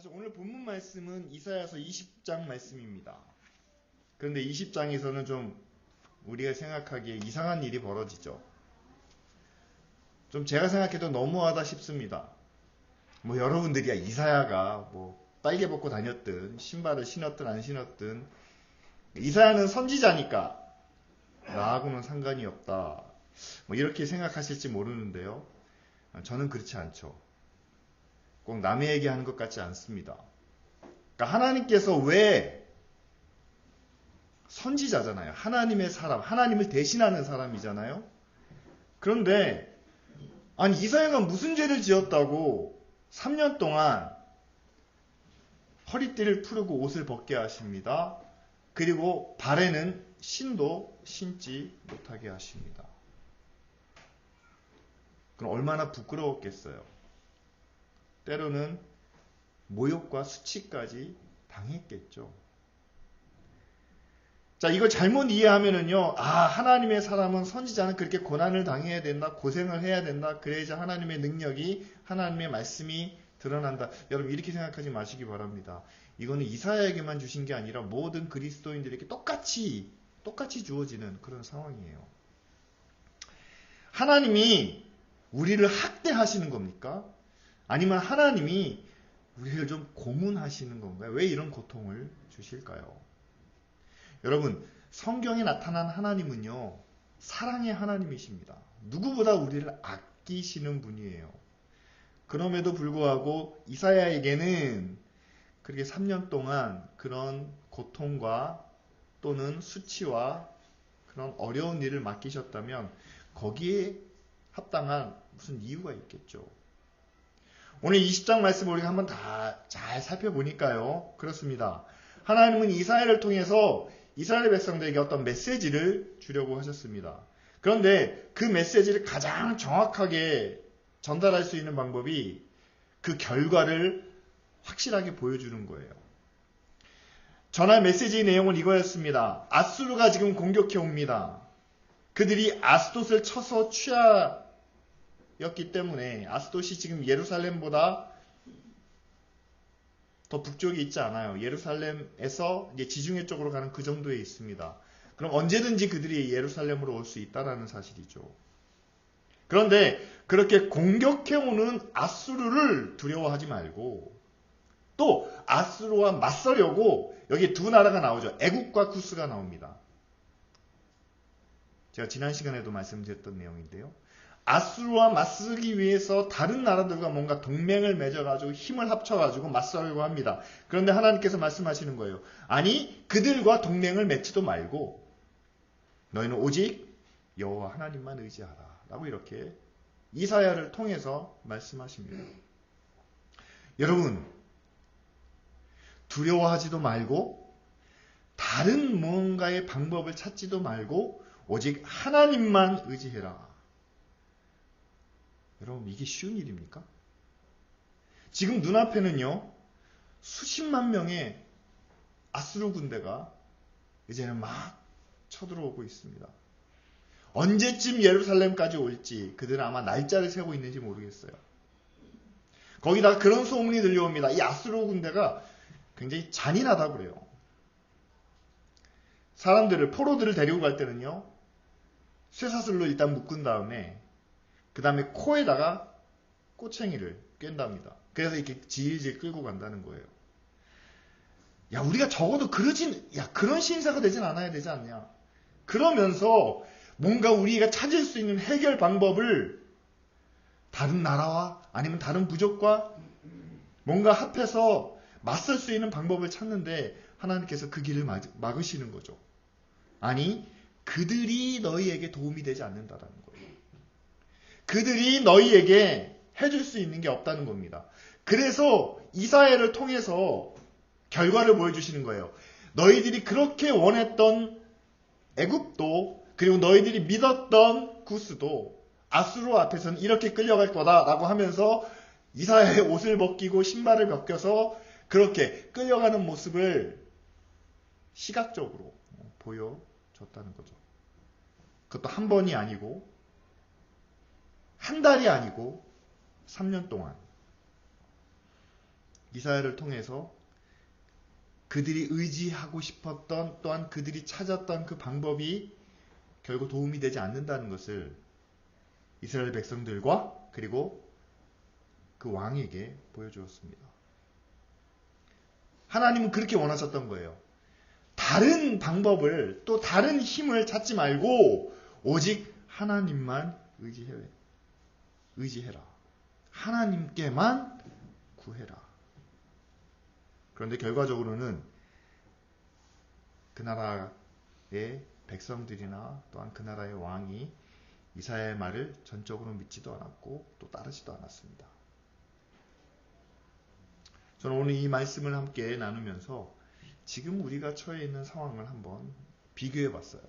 사실 오늘 본문 말씀은 이사야서 20장 말씀입니다. 그런데 20장에서는 좀 우리가 생각하기에 이상한 일이 벌어지죠. 좀 제가 생각해도 너무하다 싶습니다. 여러분들이야 이사야가 빨개 벗고 다녔든 신발을 신었든 안 신었든 이사야는 선지자니까 나하고는 상관이 없다. 이렇게 생각하실지 모르는데요. 저는 그렇지 않죠. 꼭 남의 얘기하는 것 같지 않습니다. 그러니까 하나님께서 왜 선지자잖아요. 하나님의 사람, 하나님을 대신하는 사람이잖아요. 그런데 아니 이사야가 무슨 죄를 지었다고 3년 동안 허리띠를 풀고 옷을 벗게 하십니다. 그리고 발에는 신도 신지 못하게 하십니다. 그럼 얼마나 부끄러웠겠어요. 때로는 모욕과 수치까지 당했겠죠. 자, 이걸 잘못 이해하면은요, 하나님의 사람은 선지자는 그렇게 고난을 당해야 된다, 고생을 해야 된다, 그래야지 하나님의 능력이, 하나님의 말씀이 드러난다. 여러분, 이렇게 생각하지 마시기 바랍니다. 이거는 이사야에게만 주신 게 아니라 모든 그리스도인들에게 똑같이 주어지는 그런 상황이에요. 하나님이 우리를 학대하시는 겁니까? 아니면 하나님이 우리를 좀 고문하시는 건가요? 왜 이런 고통을 주실까요? 여러분, 성경에 나타난 하나님은요, 사랑의 하나님이십니다. 누구보다 우리를 아끼시는 분이에요. 그럼에도 불구하고 이사야에게는 그렇게 3년 동안 그런 고통과 또는 수치와 그런 어려운 일을 맡기셨다면 거기에 합당한 무슨 이유가 있겠죠. 오늘 20장 말씀을 우리가 한번 다 잘 살펴보니까요. 그렇습니다. 하나님은 이사야를 통해서 이스라엘 백성들에게 어떤 메시지를 주려고 하셨습니다. 그런데 그 메시지를 가장 정확하게 전달할 수 있는 방법이 그 결과를 확실하게 보여주는 거예요. 전할 메시지의 내용은 이거였습니다. 아수르가 지금 공격해 옵니다. 그들이 아스돗을 쳐서 취하였기 때문에 아스돗이 지금 예루살렘보다 더 북쪽에 있지 않아요. 예루살렘에서 이제 지중해 쪽으로 가는 그 정도에 있습니다. 그럼 언제든지 그들이 예루살렘으로 올 수 있다라는 사실이죠. 그런데 그렇게 공격해오는 아수르를 두려워하지 말고 또 아수르와 맞서려고 여기 두 나라가 나오죠. 애국과 구스가 나옵니다. 제가 지난 시간에도 말씀드렸던 내용인데요. 아수르와 맞서기 위해서 다른 나라들과 뭔가 동맹을 맺어가지고 힘을 합쳐가지고 맞서려고 합니다. 그런데 하나님께서 말씀하시는 거예요. 아니 그들과 동맹을 맺지도 말고 너희는 오직 여호와 하나님만 의지하라 라고 이렇게 이사야를 통해서 말씀하십니다. 여러분 두려워하지도 말고 다른 뭔가의 방법을 찾지도 말고 오직 하나님만 의지해라. 여러분 이게 쉬운 일입니까? 지금 눈앞에는요 수십만 명의 아수르 군대가 이제는 막 쳐들어오고 있습니다. 언제쯤 예루살렘까지 올지 그들은 아마 날짜를 세고 있는지 모르겠어요. 거기다가 그런 소문이 들려옵니다. 이 아수르 군대가 굉장히 잔인하다고 그래요. 사람들을 포로들을 데리고 갈 때는요 쇠사슬로 일단 묶은 다음에 그 다음에 코에다가 꼬챙이를 꿰답니다. 그래서 이렇게 질질 끌고 간다는 거예요. 야, 우리가 적어도 그런 신사가 되진 않아야 되지 않냐. 그러면서 뭔가 우리가 찾을 수 있는 해결 방법을 다른 나라와 아니면 다른 부족과 뭔가 합해서 맞설 수 있는 방법을 찾는데 하나님께서 그 길을 막으시는 거죠. 아니, 그들이 너희에게 도움이 되지 않는다라는 거예요. 그들이 너희에게 해줄 수 있는 게 없다는 겁니다. 그래서 이사야를 통해서 결과를 보여주시는 거예요. 너희들이 그렇게 원했던 애굽도 그리고 너희들이 믿었던 구스도 아수르 앞에서는 이렇게 끌려갈 거다라고 하면서 이사야의 옷을 벗기고 신발을 벗겨서 그렇게 끌려가는 모습을 시각적으로 보여줬다는 거죠. 그것도 한 번이 아니고 한 달이 아니고 3년 동안. 이사야를 통해서 그들이 의지하고 싶었던, 또한 그들이 찾았던 그 방법이 결국 도움이 되지 않는다는 것을 이스라엘 백성들과 그리고 그 왕에게 보여주었습니다. 하나님은 그렇게 원하셨던 거예요. 다른 방법을, 또 다른 힘을 찾지 말고 오직 하나님만 의지해라. 하나님께만 구해라. 그런데 결과적으로는 그 나라의 백성들이나 또한 그 나라의 왕이 이사야의 말을 전적으로 믿지도 않았고 또 따르지도 않았습니다. 저는 오늘 이 말씀을 함께 나누면서 지금 우리가 처해 있는 상황을 한번 비교해 봤어요.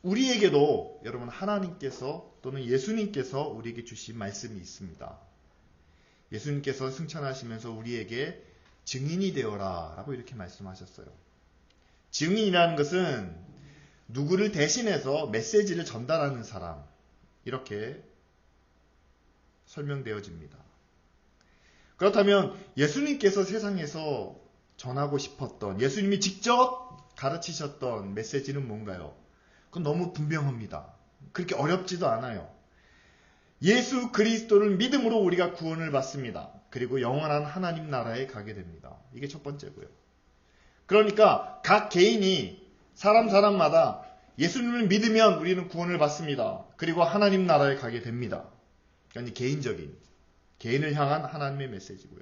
우리에게도 여러분 하나님께서 또는 예수님께서 우리에게 주신 말씀이 있습니다. 예수님께서 승천하시면서 우리에게 증인이 되어라 라고 이렇게 말씀하셨어요. 증인이라는 것은 누구를 대신해서 메시지를 전달하는 사람, 이렇게 설명되어집니다. 그렇다면 예수님께서 세상에서 전하고 싶었던, 예수님이 직접 가르치셨던 메시지는 뭔가요? 그건 너무 분명합니다. 그렇게 어렵지도 않아요. 예수 그리스도를 믿음으로 우리가 구원을 받습니다. 그리고 영원한 하나님 나라에 가게 됩니다. 이게 첫 번째고요. 그러니까 각 개인이 사람마다 예수님을 믿으면 우리는 구원을 받습니다. 그리고 하나님 나라에 가게 됩니다. 그러니까 개인적인, 개인을 향한 하나님의 메시지고요.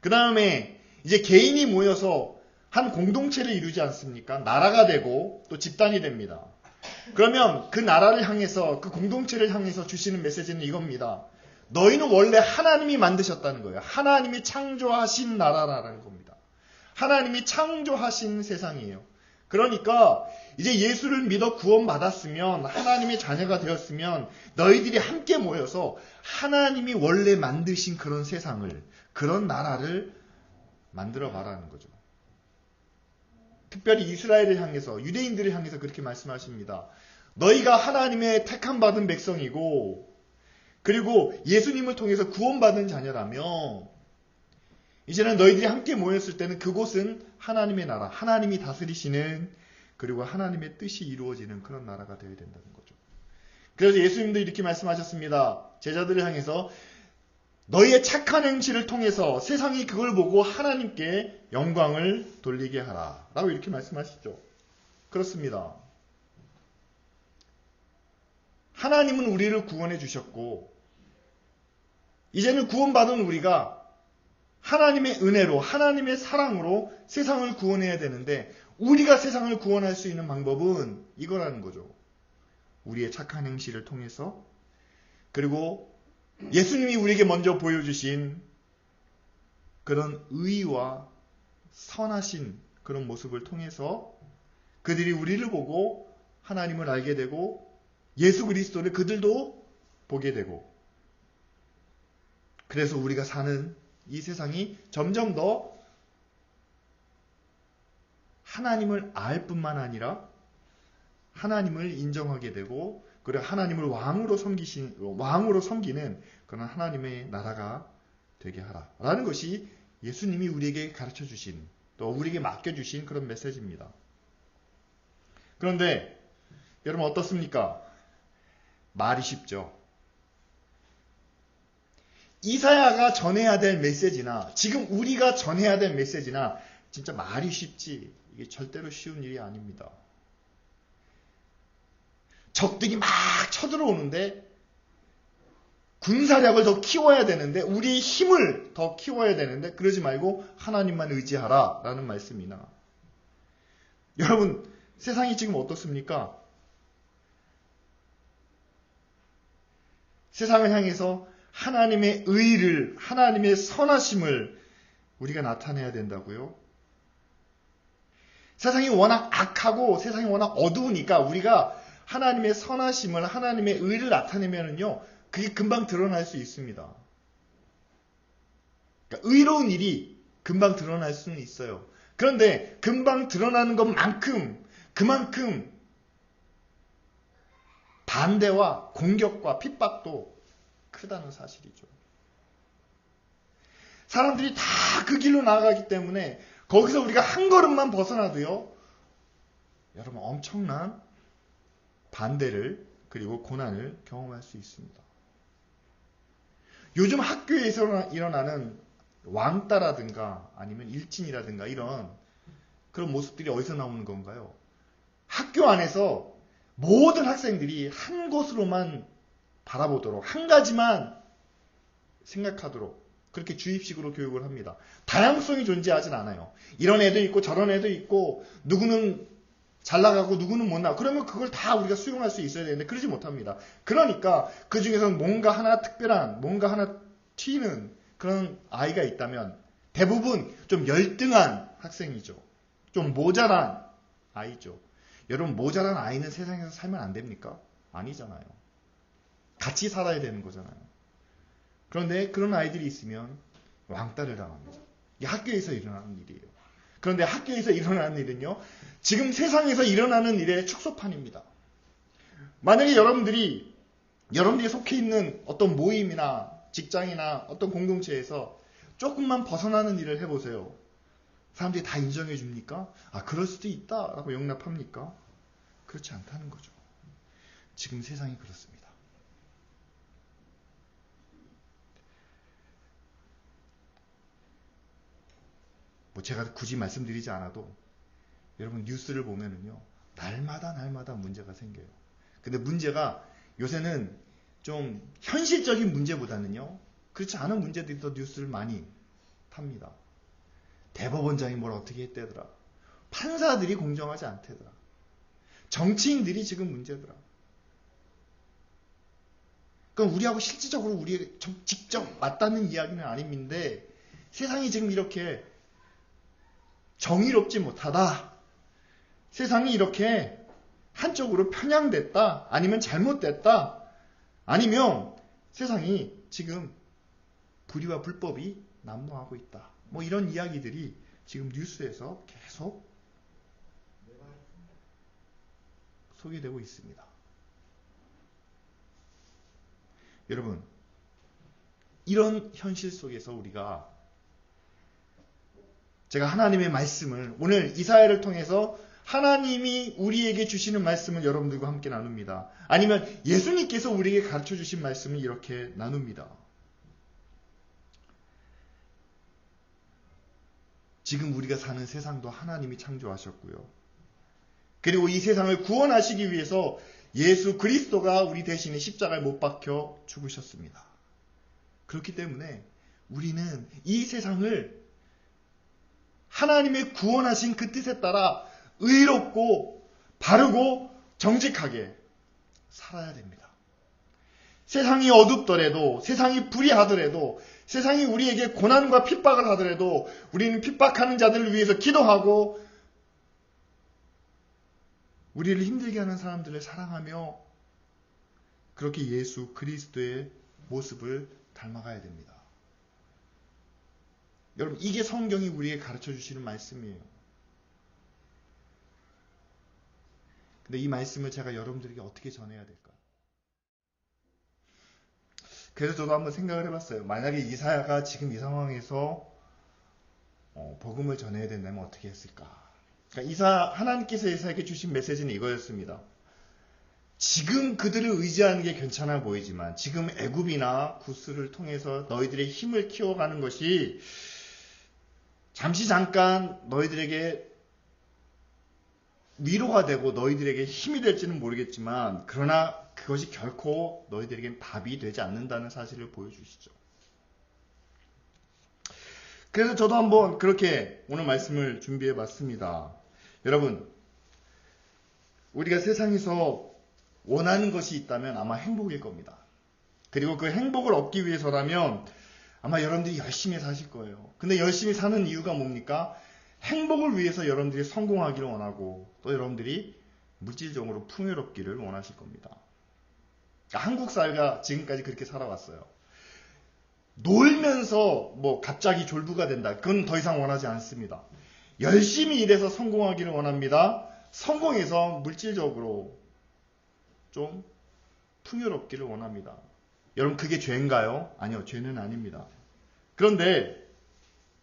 그 다음에 이제 개인이 모여서 한 공동체를 이루지 않습니까? 나라가 되고 또 집단이 됩니다. 그러면 그 나라를 향해서, 그 공동체를 향해서 주시는 메시지는 이겁니다. 너희는 원래 하나님이 만드셨다는 거예요. 하나님이 창조하신 나라라는 겁니다. 하나님이 창조하신 세상이에요. 그러니까 이제 예수를 믿어 구원받았으면, 하나님의 자녀가 되었으면 너희들이 함께 모여서 하나님이 원래 만드신 그런 세상을, 그런 나라를 만들어 봐라는 거죠. 특별히 이스라엘을 향해서, 유대인들을 향해서 그렇게 말씀하십니다. 너희가 하나님의 택함 받은 백성이고 그리고 예수님을 통해서 구원받은 자녀라며 이제는 너희들이 함께 모였을 때는 그곳은 하나님의 나라, 하나님이 다스리시는, 그리고 하나님의 뜻이 이루어지는 그런 나라가 되어야 된다는 거죠. 그래서 예수님도 이렇게 말씀하셨습니다. 제자들을 향해서 너희의 착한 행실을 통해서 세상이 그걸 보고 하나님께 영광을 돌리게 하라 라고 이렇게 말씀하시죠. 그렇습니다. 하나님은 우리를 구원해 주셨고 이제는 구원받은 우리가 하나님의 은혜로, 하나님의 사랑으로 세상을 구원해야 되는데, 우리가 세상을 구원할 수 있는 방법은 이거라는 거죠. 우리의 착한 행실을 통해서, 그리고 예수님이 우리에게 먼저 보여주신 그런 의와 선하신 그런 모습을 통해서 그들이 우리를 보고 하나님을 알게 되고 예수 그리스도를 그들도 보게 되고, 그래서 우리가 사는 이 세상이 점점 더 하나님을 알 뿐만 아니라 하나님을 인정하게 되고, 그리고 하나님을 왕으로 섬기는 그런 하나님의 나라가 되게 하라 라는 것이 예수님이 우리에게 가르쳐 주신, 또 우리에게 맡겨주신 그런 메시지입니다. 그런데 여러분 어떻습니까? 말이 쉽죠. 이사야가 전해야 될 메시지나 지금 우리가 전해야 될 메시지나 진짜 말이 쉽지 이게 절대로 쉬운 일이 아닙니다. 적들이 막 쳐들어오는데 군사력을 더 키워야 되는데, 우리의 힘을 더 키워야 되는데 그러지 말고 하나님만 의지하라 라는 말씀이나, 여러분 세상이 지금 어떻습니까? 세상을 향해서 하나님의 의를, 하나님의 선하심을 우리가 나타내야 된다고요? 세상이 워낙 악하고 세상이 워낙 어두우니까 우리가 하나님의 선하심을, 하나님의 의를 나타내면은요, 그게 금방 드러날 수 있습니다. 그러니까 의로운 일이 금방 드러날 수는 있어요. 그런데 금방 드러나는 것만큼 그만큼 반대와 공격과 핍박도 크다는 사실이죠. 사람들이 다 그 길로 나아가기 때문에 거기서 우리가 한 걸음만 벗어나도요, 여러분 엄청난 반대를 그리고 고난을 경험할 수 있습니다. 요즘 학교에서 일어나는 왕따라든가 아니면 일진이라든가 이런 그런 모습들이 어디서 나오는 건가요? 학교 안에서 모든 학생들이 한 곳으로만 바라보도록, 한 가지만 생각하도록 그렇게 주입식으로 교육을 합니다. 다양성이 존재하진 않아요. 이런 애도 있고 저런 애도 있고 누구는 잘 나가고 누구는 못 나가고, 그러면 그걸 다 우리가 수용할 수 있어야 되는데 그러지 못합니다. 그러니까 그 중에서 뭔가 하나 특별한, 뭔가 하나 튀는 그런 아이가 있다면 대부분 좀 열등한 학생이죠. 좀 모자란 아이죠. 여러분, 모자란 아이는 세상에서 살면 안 됩니까? 아니잖아요. 같이 살아야 되는 거잖아요. 그런데 그런 아이들이 있으면 왕따를 당합니다. 이게 학교에서 일어나는 일이에요. 그런데 학교에서 일어나는 일은요, 지금 세상에서 일어나는 일의 축소판입니다. 만약에 여러분들이 속해 있는 어떤 모임이나 직장이나 어떤 공동체에서 조금만 벗어나는 일을 해보세요. 사람들이 다 인정해 줍니까? 아, 그럴 수도 있다 라고 용납합니까? 그렇지 않다는 거죠. 지금 세상이 그렇습니다. 뭐 제가 굳이 말씀드리지 않아도 여러분 뉴스를 보면은요, 날마다 문제가 생겨요. 근데 문제가 요새는 좀 현실적인 문제보다는요, 그렇지 않은 문제들이 더 뉴스를 많이 탑니다. 대법원장이 뭘 어떻게 했대더라. 판사들이 공정하지 않대더라. 정치인들이 지금 문제더라. 그럼 우리하고 실질적으로 우리 직접 맞닿는 이야기는 아닌데 세상이 지금 이렇게 정의롭지 못하다. 세상이 이렇게 한쪽으로 편향됐다. 아니면 잘못됐다. 아니면 세상이 지금 불의와 불법이 난무하고 있다. 뭐 이런 이야기들이 지금 뉴스에서 계속 소개되고 있습니다. 여러분, 이런 현실 속에서 우리가, 제가 하나님의 말씀을 오늘 이사야를 통해서 하나님이 우리에게 주시는 말씀을 여러분들과 함께 나눕니다. 아니면 예수님께서 우리에게 가르쳐 주신 말씀을 이렇게 나눕니다. 지금 우리가 사는 세상도 하나님이 창조하셨고요. 그리고 이 세상을 구원하시기 위해서 예수 그리스도가 우리 대신에 십자가에 못 박혀 죽으셨습니다. 그렇기 때문에 우리는 이 세상을 하나님의 구원하신 그 뜻에 따라 의롭고 바르고 정직하게 살아야 됩니다. 세상이 어둡더라도, 세상이 불의하더라도, 세상이 우리에게 고난과 핍박을 하더라도 우리는 핍박하는 자들을 위해서 기도하고 우리를 힘들게 하는 사람들을 사랑하며 그렇게 예수 그리스도의 모습을 닮아가야 됩니다. 여러분, 이게 성경이 우리에게 가르쳐 주시는 말씀이에요. 근데 이 말씀을 제가 여러분들에게 어떻게 전해야 될까? 그래서 저도 한번 생각을 해봤어요. 만약에 이사야가 지금 이 상황에서 복음을 전해야 된다면 어떻게 했을까? 그러니까 하나님께서 이사야에게 주신 메시지는 이거였습니다. 지금 그들을 의지하는 게 괜찮아 보이지만 지금 애굽이나 구스를 통해서 너희들의 힘을 키워가는 것이 잠시 잠깐 너희들에게 위로가 되고 너희들에게 힘이 될지는 모르겠지만 그러나 그것이 결코 너희들에겐 답이 되지 않는다는 사실을 보여주시죠. 그래서 저도 한번 그렇게 오늘 말씀을 준비해 봤습니다. 여러분, 우리가 세상에서 원하는 것이 있다면 아마 행복일 겁니다. 그리고 그 행복을 얻기 위해서라면 아마 여러분들이 열심히 사실 거예요. 근데 열심히 사는 이유가 뭡니까? 행복을 위해서 여러분들이 성공하기를 원하고 또 여러분들이 물질적으로 풍요롭기를 원하실 겁니다. 그러니까 한국 사회가 지금까지 그렇게 살아왔어요. 놀면서 뭐 갑자기 졸부가 된다. 그건 더 이상 원하지 않습니다. 열심히 일해서 성공하기를 원합니다. 성공해서 물질적으로 좀 풍요롭기를 원합니다. 여러분, 그게 죄인가요? 아니요, 죄는 아닙니다. 그런데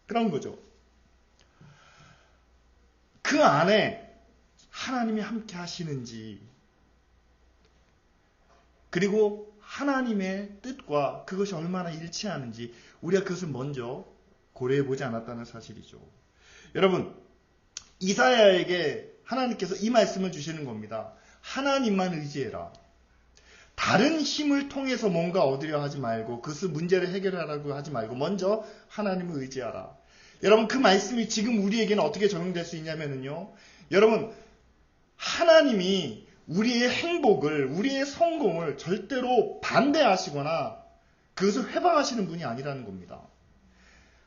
그런 거죠. 그 안에 하나님이 함께 하시는지, 그리고 하나님의 뜻과 그것이 얼마나 일치하는지 우리가 그것을 먼저 고려해 보지 않았다는 사실이죠. 여러분, 이사야에게 하나님께서 이 말씀을 주시는 겁니다. 하나님만 의지해라. 다른 힘을 통해서 뭔가 얻으려 하지 말고, 그것을 문제를 해결하라고 하지 말고 먼저 하나님을 의지하라. 여러분, 그 말씀이 지금 우리에게는 어떻게 적용될 수 있냐면요, 여러분, 하나님이 우리의 행복을, 우리의 성공을 절대로 반대하시거나 그것을 회방하시는 분이 아니라는 겁니다.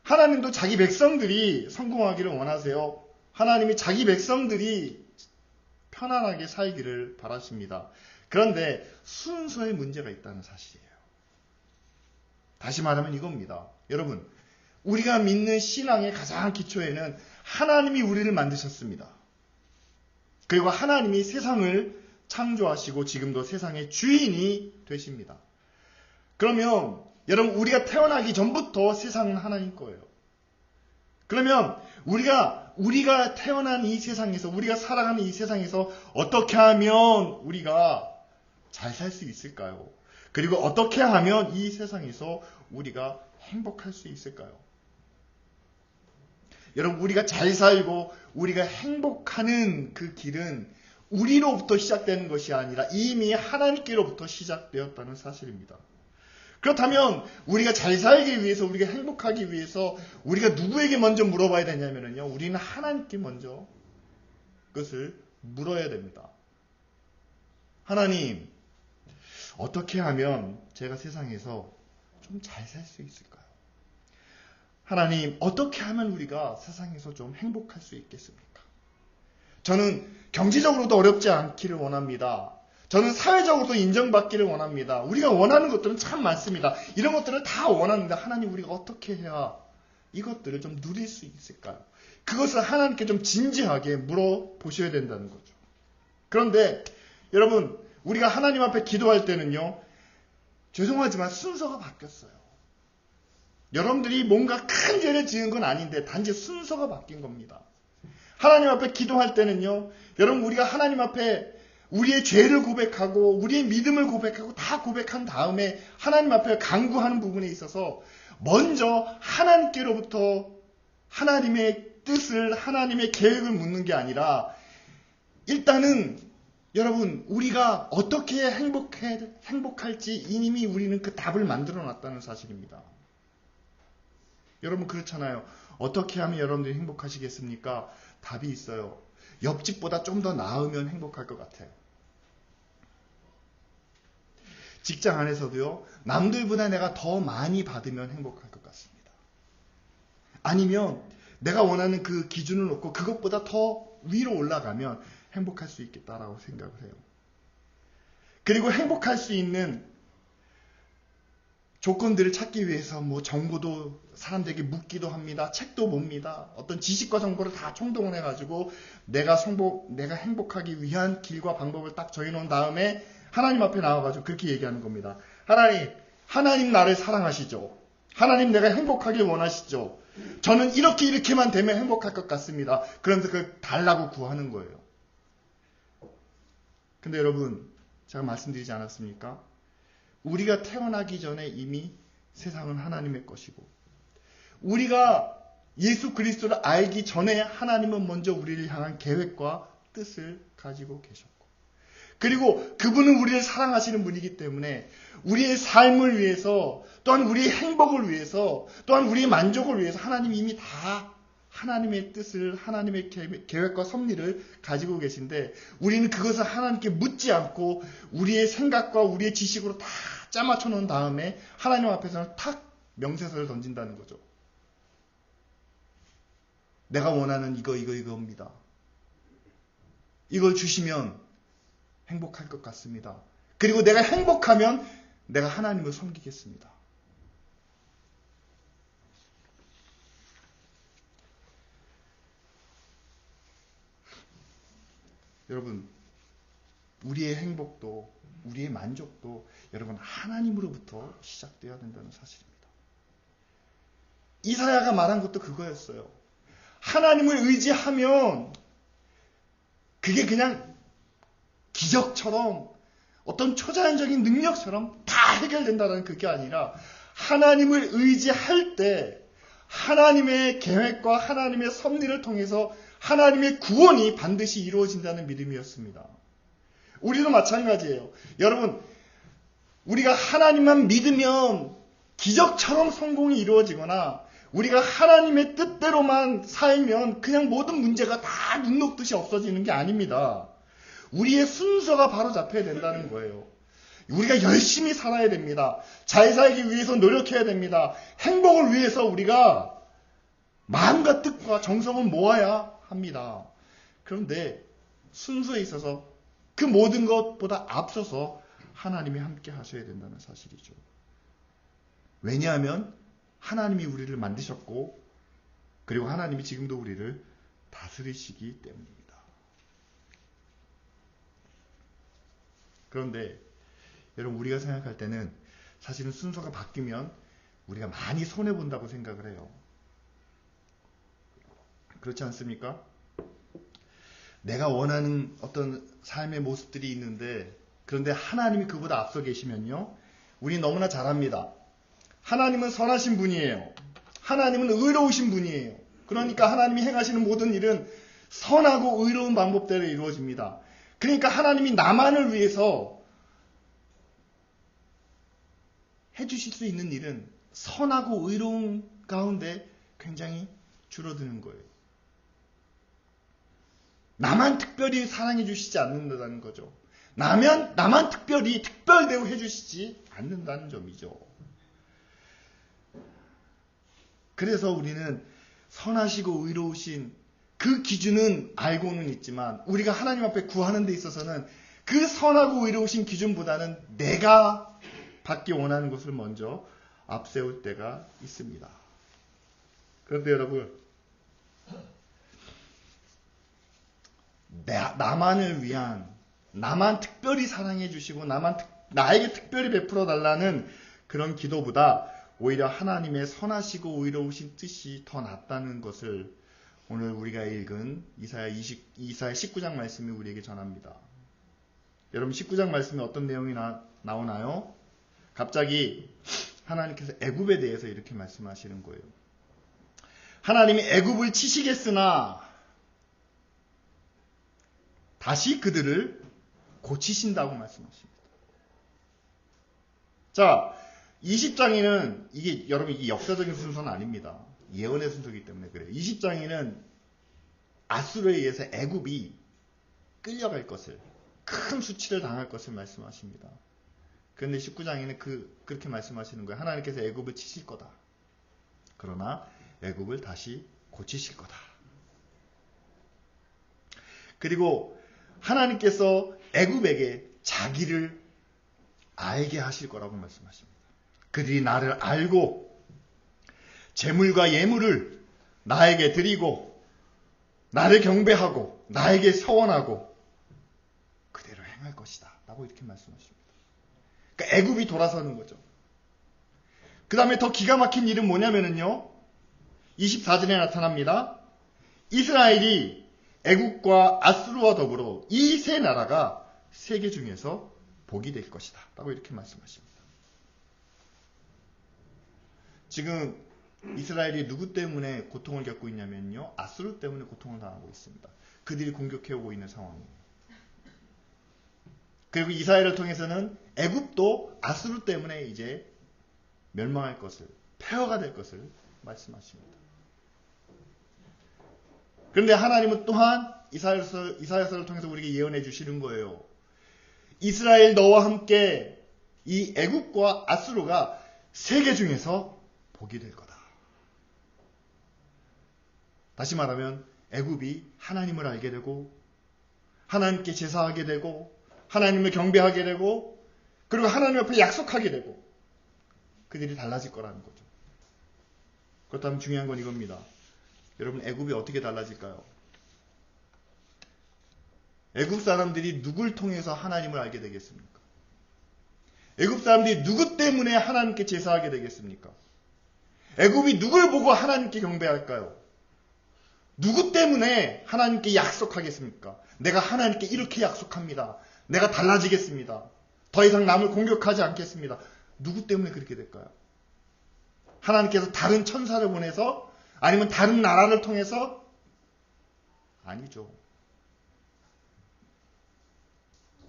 하나님도 자기 백성들이 성공하기를 원하세요. 하나님이 자기 백성들이 편안하게 살기를 바라십니다. 그런데 순서에 문제가 있다는 사실이에요. 다시 말하면 이겁니다. 여러분, 우리가 믿는 신앙의 가장 기초에는 하나님이 우리를 만드셨습니다. 그리고 하나님이 세상을 창조하시고 지금도 세상의 주인이 되십니다. 그러면 여러분, 우리가 태어나기 전부터 세상은 하나님 거예요. 그러면 우리가 태어난 이 세상에서, 우리가 살아가는 이 세상에서 어떻게 하면 우리가 잘 살 수 있을까요? 그리고 어떻게 하면 이 세상에서 우리가 행복할 수 있을까요? 여러분, 우리가 잘 살고 우리가 행복하는 그 길은 우리로부터 시작되는 것이 아니라 이미 하나님께로부터 시작되었다는 사실입니다. 그렇다면 우리가 잘 살기 위해서, 우리가 행복하기 위해서 우리가 누구에게 먼저 물어봐야 되냐면요, 우리는 하나님께 먼저 그것을 물어야 됩니다. 하나님, 어떻게 하면 제가 세상에서 좀 잘 살 수 있을까요? 하나님, 어떻게 하면 우리가 세상에서 좀 행복할 수 있겠습니까? 저는 경제적으로도 어렵지 않기를 원합니다. 저는 사회적으로도 인정받기를 원합니다. 우리가 원하는 것들은 참 많습니다. 이런 것들을 다 원하는데 하나님, 우리가 어떻게 해야 이것들을 좀 누릴 수 있을까요? 그것을 하나님께 좀 진지하게 물어보셔야 된다는 거죠. 그런데 여러분, 우리가 하나님 앞에 기도할 때는요, 죄송하지만 순서가 바뀌었어요. 여러분들이 뭔가 큰 죄를 지은 건 아닌데 단지 순서가 바뀐 겁니다. 하나님 앞에 기도할 때는요, 여러분, 우리가 하나님 앞에 우리의 죄를 고백하고 우리의 믿음을 고백하고 다 고백한 다음에 하나님 앞에 간구하는 부분에 있어서 먼저 하나님께로부터 하나님의 뜻을, 하나님의 계획을 묻는 게 아니라 일단은 여러분, 우리가 어떻게 행복할지 이미 우리는 그 답을 만들어 놨다는 사실입니다. 여러분, 그렇잖아요. 어떻게 하면 여러분들이 행복하시겠습니까? 답이 있어요. 옆집보다 좀 더 나으면 행복할 것 같아요. 직장 안에서도요, 남들보다 내가 더 많이 받으면 행복할 것 같습니다. 아니면 내가 원하는 그 기준을 놓고 그것보다 더 위로 올라가면 행복할 수 있겠다라고 생각을 해요. 그리고 행복할 수 있는 조건들을 찾기 위해서 정보도 사람들에게 묻기도 합니다. 책도 봅니다. 어떤 지식과 정보를 다 총동원해가지고 내가 행복하기 위한 길과 방법을 딱 정해놓은 다음에 하나님 앞에 나와가지고 그렇게 얘기하는 겁니다. 하나님 나를 사랑하시죠? 하나님 내가 행복하길 원하시죠? 저는 이렇게만 되면 행복할 것 같습니다. 그러면서 그걸 달라고 구하는 거예요. 근데 여러분, 제가 말씀드리지 않았습니까? 우리가 태어나기 전에 이미 세상은 하나님의 것이고, 우리가 예수 그리스도를 알기 전에 하나님은 먼저 우리를 향한 계획과 뜻을 가지고 계셨고, 그리고 그분은 우리를 사랑하시는 분이기 때문에 우리의 삶을 위해서, 또한 우리의 행복을 위해서, 또한 우리의 만족을 위해서 하나님이 이미 다 하나님의 뜻을, 하나님의 계획과 섭리를 가지고 계신데, 우리는 그것을 하나님께 묻지 않고 우리의 생각과 우리의 지식으로 다 짜맞춰 놓은 다음에 하나님 앞에서는 탁 명세서를 던진다는 거죠. 내가 원하는 이거입니다. 이걸 주시면 행복할 것 같습니다. 그리고 내가 행복하면 내가 하나님을 섬기겠습니다. 여러분, 우리의 행복도, 우리의 만족도 여러분 하나님으로부터 시작되어야 된다는 사실입니다. 이사야가 말한 것도 그거였어요. 하나님을 의지하면 그게 그냥 기적처럼 어떤 초자연적인 능력처럼 다 해결된다는 그게 아니라 하나님을 의지할 때 하나님의 계획과 하나님의 섭리를 통해서 하나님의 구원이 반드시 이루어진다는 믿음이었습니다. 우리도 마찬가지예요. 여러분, 우리가 하나님만 믿으면 기적처럼 성공이 이루어지거나 우리가 하나님의 뜻대로만 살면 그냥 모든 문제가 다 눈 녹듯이 없어지는 게 아닙니다. 우리의 순서가 바로 잡혀야 된다는 거예요. 우리가 열심히 살아야 됩니다. 잘 살기 위해서 노력해야 됩니다. 행복을 위해서 우리가 마음과 뜻과 정성을 모아야 합니다. 그런데 순서에 있어서 그 모든 것보다 앞서서 하나님이 함께 하셔야 된다는 사실이죠. 왜냐하면 하나님이 우리를 만드셨고 그리고 하나님이 지금도 우리를 다스리시기 때문입니다. 그런데 여러분, 우리가 생각할 때는 사실은 순서가 바뀌면 우리가 많이 손해본다고 생각을 해요. 그렇지 않습니까? 내가 원하는 어떤 삶의 모습들이 있는데 그런데 하나님이 그보다 앞서 계시면요, 우리 너무나 잘 압니다. 하나님은 선하신 분이에요. 하나님은 의로우신 분이에요. 그러니까 하나님이 행하시는 모든 일은 선하고 의로운 방법대로 이루어집니다. 그러니까 하나님이 나만을 위해서 해주실 수 있는 일은 선하고 의로운 가운데 굉장히 줄어드는 거예요. 나만 특별히 사랑해 주시지 않는다는 거죠. 나만 특별히 특별대우 해주시지 않는다는 점이죠. 그래서 우리는 선하시고 의로우신 그 기준은 알고는 있지만 우리가 하나님 앞에 구하는 데 있어서는 그 선하고 의로우신 기준보다는 내가 받기 원하는 것을 먼저 앞세울 때가 있습니다. 그런데 여러분, 나만을 위한, 나만 특별히 사랑해 주시고 나에게 특별히 베풀어 달라는 그런 기도보다 오히려 하나님의 선하시고 의로우신 뜻이 더 낫다는 것을 오늘 우리가 읽은 이사야 19장 말씀이 우리에게 전합니다. 여러분, 19장 말씀에 어떤 내용이 나오나요? 갑자기 하나님께서 애굽에 대해서 이렇게 말씀하시는 거예요. 하나님이 애굽을 치시겠으나 다시 그들을 고치신다고 말씀하십니다. 자, 20장에는 이게 여러분, 이게 역사적인 순서는 아닙니다. 예언의 순서이기 때문에 그래요. 20장에는 아수르에 의해서 애굽이 끌려갈 것을, 큰 수치를 당할 것을 말씀하십니다. 그런데 19장에는 그렇게 말씀하시는 거예요. 하나님께서 애굽을 치실 거다. 그러나 애굽을 다시 고치실 거다. 그리고 하나님께서 애굽에게 자기를 알게 하실 거라고 말씀하십니다. 그들이 나를 알고 재물과 예물을 나에게 드리고 나를 경배하고 나에게 서원하고 그대로 행할 것이다 라고 이렇게 말씀하십니다. 그러니까 애굽이 돌아서는 거죠. 그 다음에 더 기가 막힌 일은 뭐냐면요, 24절에 나타납니다. 이스라엘이 애굽과 아수르와 더불어 이 세 나라가 세계 중에서 복이 될 것이다 라고 이렇게 말씀하십니다. 지금 이스라엘이 누구 때문에 고통을 겪고 있냐면요, 아수르 때문에 고통을 당하고 있습니다. 그들이 공격해오고 있는 상황이에요. 그리고 이사야를 통해서는 애굽도 아수르 때문에 이제 멸망할 것을, 폐허가 될 것을 말씀하십니다. 그런데 하나님은 또한 이사야서를 통해서 우리에게 예언해 주시는 거예요. 이스라엘 너와 함께 이 애굽과 아수르가 세계 중에서 복이 될 거다. 다시 말하면 애굽이 하나님을 알게 되고 하나님께 제사하게 되고 하나님을 경배하게 되고 그리고 하나님 앞에 약속하게 되고 그들이 달라질 거라는 거죠. 그렇다면 중요한 건 이겁니다. 여러분, 애굽이 어떻게 달라질까요? 애굽 사람들이 누굴 통해서 하나님을 알게 되겠습니까? 애굽 사람들이 누구 때문에 하나님께 제사하게 되겠습니까? 애굽이 누굴 보고 하나님께 경배할까요? 누구 때문에 하나님께 약속하겠습니까? 내가 하나님께 이렇게 약속합니다. 내가 달라지겠습니다. 더 이상 남을 공격하지 않겠습니다. 누구 때문에 그렇게 될까요? 하나님께서 다른 천사를 보내서 아니면 다른 나라를 통해서? 아니죠.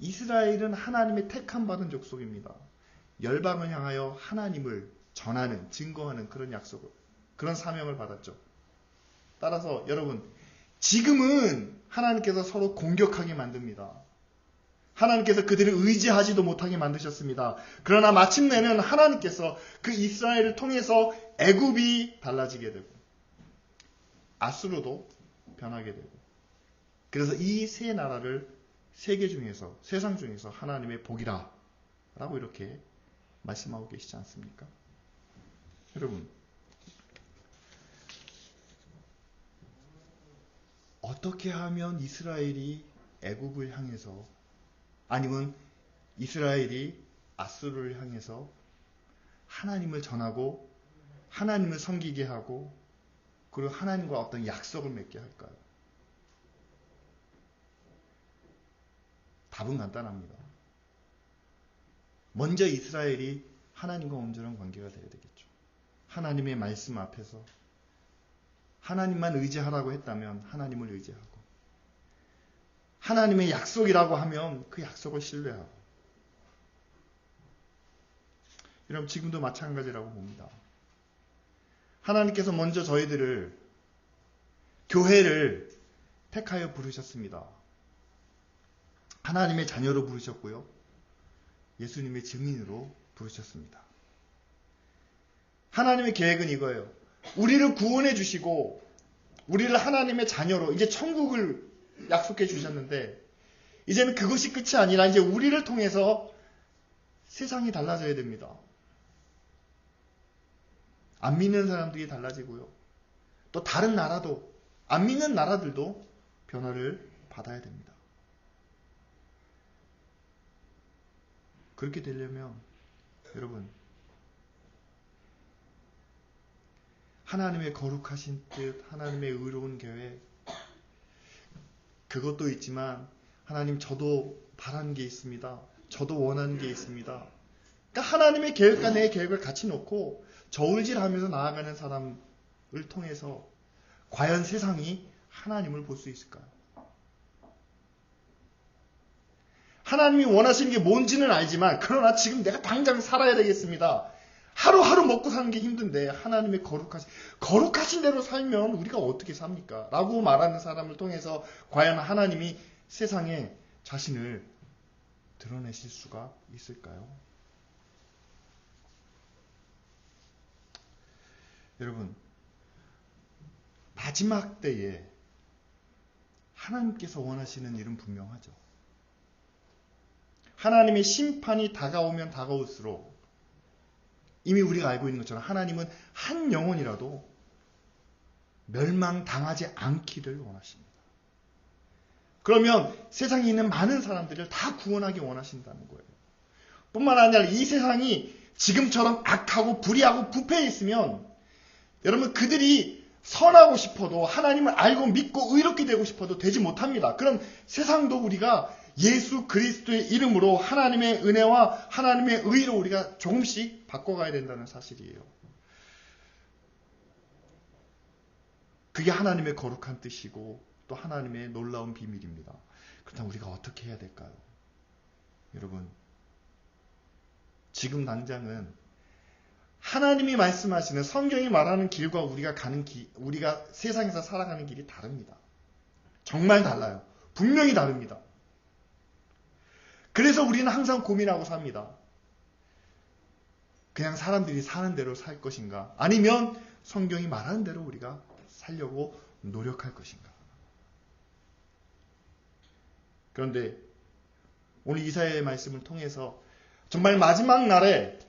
이스라엘은 하나님의 택함 받은 족속입니다. 열방을 향하여 하나님을 전하는, 증거하는 그런 약속을, 그런 사명을 받았죠. 따라서 여러분, 지금은 하나님께서 서로 공격하게 만듭니다. 하나님께서 그들을 의지하지도 못하게 만드셨습니다. 그러나 마침내는 하나님께서 그 이스라엘을 통해서 애굽이 달라지게 되고 아수르도 변하게 되고, 그래서 이 세 나라를 세계 중에서, 세상 중에서 하나님의 복이라 라고 이렇게 말씀하고 계시지 않습니까? 여러분, 어떻게 하면 이스라엘이 애굽을 향해서, 아니면 이스라엘이 아수르를 향해서 하나님을 전하고 하나님을 섬기게 하고 그리고 하나님과 어떤 약속을 맺게 할까요? 답은 간단합니다. 먼저 이스라엘이 하나님과 온전한 관계가 되어야 되겠죠. 하나님의 말씀 앞에서 하나님만 의지하라고 했다면 하나님을 의지하고, 하나님의 약속이라고 하면 그 약속을 신뢰하고. 여러분, 지금도 마찬가지라고 봅니다. 하나님께서 먼저 저희들을, 교회를 택하여 부르셨습니다. 하나님의 자녀로 부르셨고요. 예수님의 증인으로 부르셨습니다. 하나님의 계획은 이거예요. 우리를 구원해 주시고 우리를 하나님의 자녀로, 이제 천국을 약속해 주셨는데, 이제는 그것이 끝이 아니라 이제 우리를 통해서 세상이 달라져야 됩니다. 안 믿는 사람들이 달라지고요. 또 다른 나라도, 안 믿는 나라들도 변화를 받아야 됩니다. 그렇게 되려면 여러분, 하나님의 거룩하신 뜻, 하나님의 의로운 계획, 그것도 있지만 하나님, 저도 바라는 게 있습니다. 저도 원하는 게 있습니다. 그러니까 하나님의 계획과 내 계획을 같이 놓고 저울질하면서 나아가는 사람을 통해서 과연 세상이 하나님을 볼 수 있을까요? 하나님이 원하시는 게 뭔지는 알지만, 그러나 지금 내가 당장 살아야 되겠습니다. 하루하루 먹고 사는 게 힘든데 하나님의 거룩하신 대로 살면 우리가 어떻게 삽니까? 라고 말하는 사람을 통해서 과연 하나님이 세상에 자신을 드러내실 수가 있을까요? 여러분, 마지막 때에 하나님께서 원하시는 일은 분명하죠. 하나님의 심판이 다가오면 다가올수록 이미 우리가 알고 있는 것처럼 하나님은 한 영혼이라도 멸망당하지 않기를 원하십니다. 그러면 세상에 있는 많은 사람들을 다 구원하기 원하신다는 거예요. 뿐만 아니라 이 세상이 지금처럼 악하고 불의하고 부패해 있으면 여러분, 그들이 선하고 싶어도, 하나님을 알고 믿고 의롭게 되고 싶어도 되지 못합니다. 그럼 세상도 우리가 예수 그리스도의 이름으로 하나님의 은혜와 하나님의 의로 우리가 조금씩 바꿔가야 된다는 사실이에요. 그게 하나님의 거룩한 뜻이고 또 하나님의 놀라운 비밀입니다. 그렇다면 우리가 어떻게 해야 될까요? 여러분, 지금 당장은 하나님이 말씀하시는, 성경이 말하는 길과 우리가 가는 길, 우리가 세상에서 살아가는 길이 다릅니다. 정말 달라요. 분명히 다릅니다. 그래서 우리는 항상 고민하고 삽니다. 그냥 사람들이 사는 대로 살 것인가? 아니면 성경이 말하는 대로 우리가 살려고 노력할 것인가? 그런데 오늘 이사야의 말씀을 통해서 정말 마지막 날에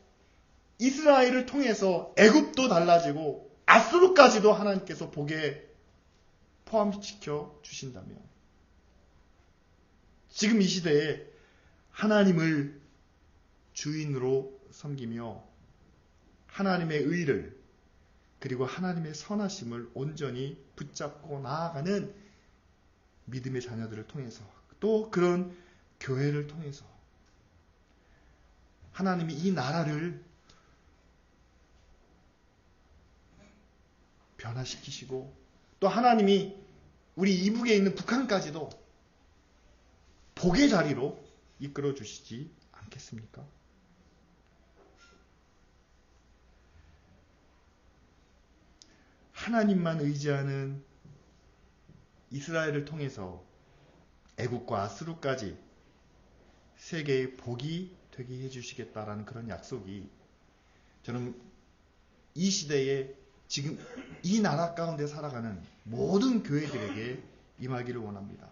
이스라엘을 통해서 애굽도 달라지고 아수르까지도 하나님께서 복에 포함시켜 주신다면, 지금 이 시대에 하나님을 주인으로 섬기며 하나님의 의를, 그리고 하나님의 선하심을 온전히 붙잡고 나아가는 믿음의 자녀들을 통해서, 또 그런 교회를 통해서 하나님이 이 나라를 변화시키시고, 또 하나님이 우리 이북에 있는 북한까지도 복의 자리로 이끌어 주시지 않겠습니까? 하나님만 의지하는 이스라엘을 통해서 애국과 아수르까지 세계의 복이 되게 해주시겠다라는 그런 약속이 저는 이 시대에 지금 이 나라 가운데 살아가는 모든 교회들에게 임하기를 원합니다.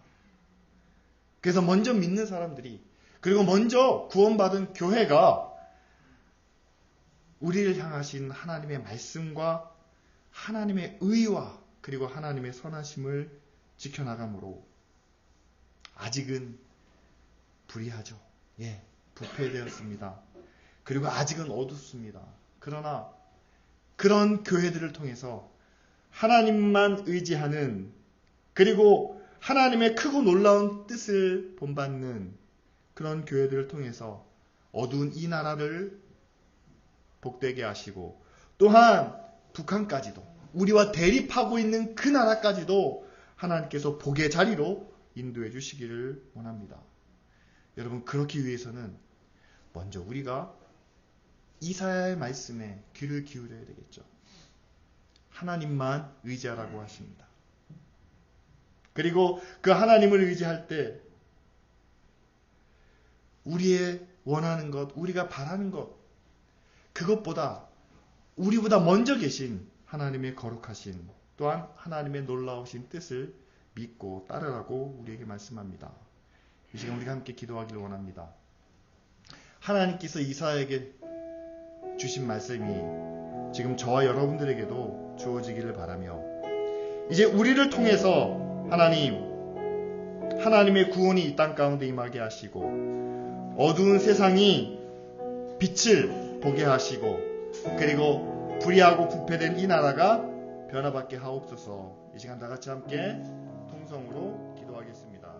그래서 먼저 믿는 사람들이, 그리고 먼저 구원받은 교회가 우리를 향하신 하나님의 말씀과 하나님의 의와 그리고 하나님의 선하심을 지켜나가므로 아직은 불의하죠. 예, 부패되었습니다. 그리고 아직은 어둡습니다. 그러나 그런 교회들을 통해서 하나님만 의지하는, 그리고 하나님의 크고 놀라운 뜻을 본받는 그런 교회들을 통해서 어두운 이 나라를 복되게 하시고, 또한 북한까지도, 우리와 대립하고 있는 그 나라까지도 하나님께서 복의 자리로 인도해 주시기를 원합니다. 여러분, 그렇기 위해서는 먼저 우리가 이사야의 말씀에 귀를 기울여야 되겠죠. 하나님만 의지하라고 하십니다. 그리고 그 하나님을 의지할 때 우리의 원하는 것, 우리가 바라는 것, 그것보다 우리보다 먼저 계신 하나님의 거룩하신, 또한 하나님의 놀라우신 뜻을 믿고 따르라고 우리에게 말씀합니다. 이 시간 우리가 함께 기도하기를 원합니다. 하나님께서 이사야에게 주신 말씀이 지금 저와 여러분들에게도 주어지기를 바라며, 이제 우리를 통해서 하나님의 구원이 이 땅 가운데 임하게 하시고, 어두운 세상이 빛을 보게 하시고, 그리고 불의하고 부패된 이 나라가 변화받게 하옵소서. 이 시간 다 같이 함께 통성으로 기도하겠습니다.